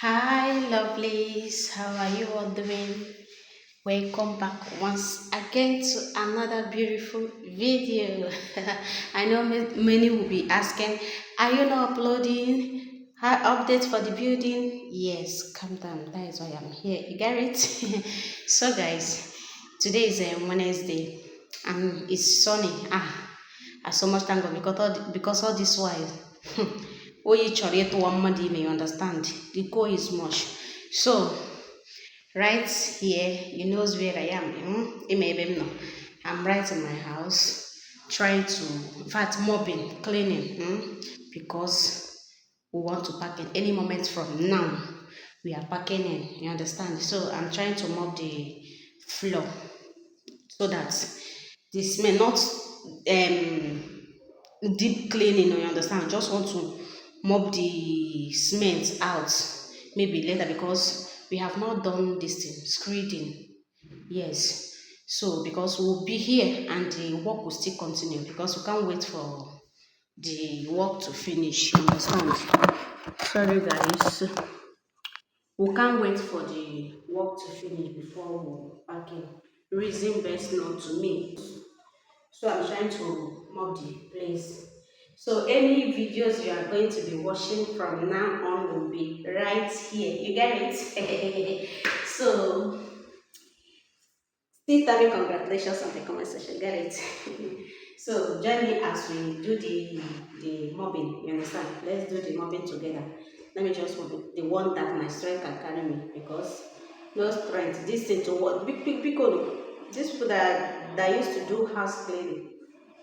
Hi, lovelies. How are you all doing? Welcome back once again to another beautiful video. I know many will be asking, are you not uploading updates for the building? Yes, calm down. That is why I'm here. You get it? So, guys, today is Wednesday and it's sunny. I so much thank God because all this while. Oyi chọrọ ịtụwa mmadụ ime, you understand? The goal is much. So, right here, you know where I am. Ime ebe m nọ. I'm right in my house, trying to, in fact, mopping, cleaning, because we want to pack it any moment from now. We are packing in, you understand? So, I'm trying to mop the floor so that this may not deep cleaning, you understand? Just want to mop the cement out maybe later because we have not done this thing, screeding. Yes. So because we'll be here and the work will still continue because we can't wait for the work to finish. You understand? Sorry guys. We can't wait for the work to finish before we pack in. Reason best known to me. So I'm trying to mop the place. So any videos you are going to be watching from now on will be right here. You get it? So still tell me congratulations on the comment section. Get it? So join me as we do the mobbing. You understand? Let's do the mobbing together. Let me just mob it. The one that my strength can carry me because no strength. This thing to what big people. These people that used to do house cleaning.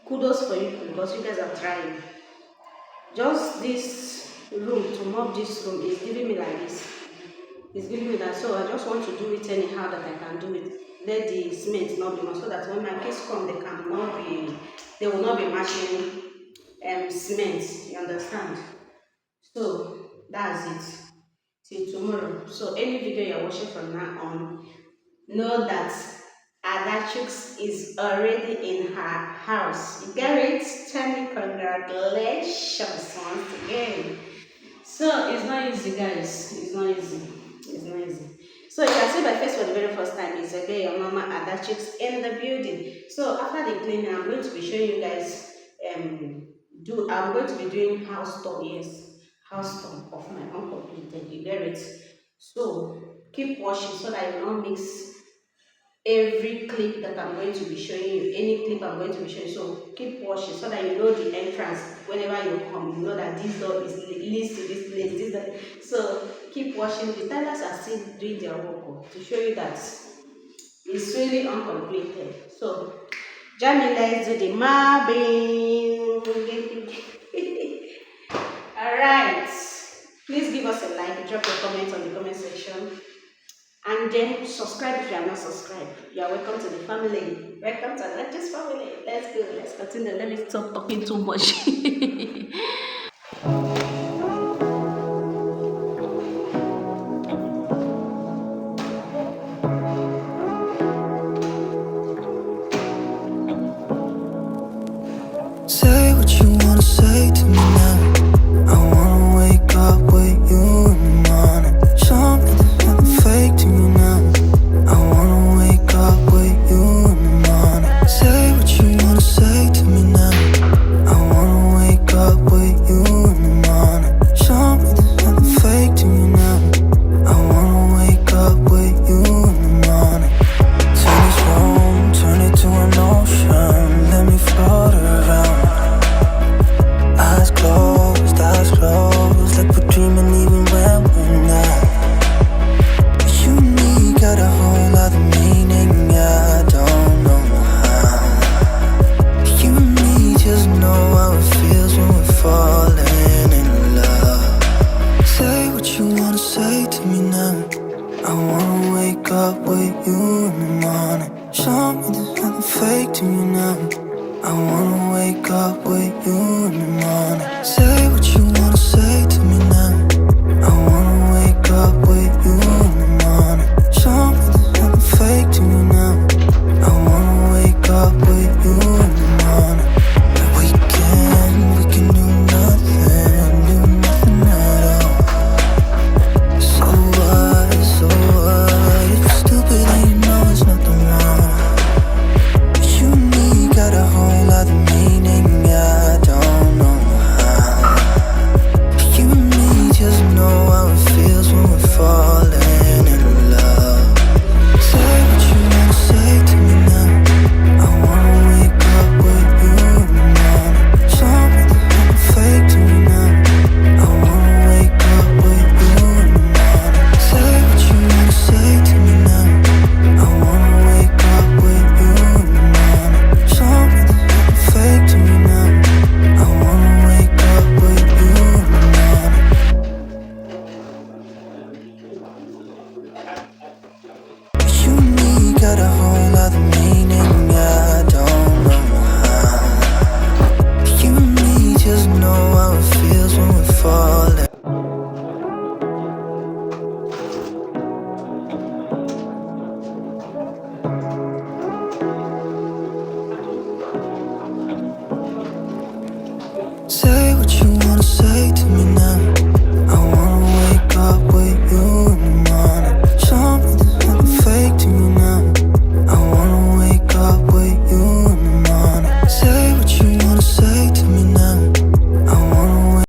Kudos for you because you guys are trying. Just this room to mop this room is giving me like this. It's giving me that, so I just want to do it anyhow that I can do it. Let the cement not be much so that when my kids come, they will not be matching cement. You understand? So that's it. Till tomorrow. So any video you're watching from now on, know that Adachux is already in her house. You get it? Tell me congratulations once again. So it's not easy, guys. It's not easy. It's not easy. So you can see my face for the very first time. It's again your mama Adachux in the building. So after the cleaning, I'm going to be showing you guys I'm going to be doing house tour, yes. House tour of my uncompleted. You get it? So keep watching so that you don't mix every clip that I'm going to be showing you, any clip I'm going to be showing you. So keep watching so that you know the entrance. Whenever you come, you know that this door leads to this place. So keep watching. The tellers are still doing their work to show you that it's really uncompleted. So join me, let's do the mobbing. Alright. Please give us a like, drop your comments on the comment section. And then subscribe if you are not subscribed. You are welcome to the family. Welcome to this family. Let's go. Let's continue. Let me stop talking too much.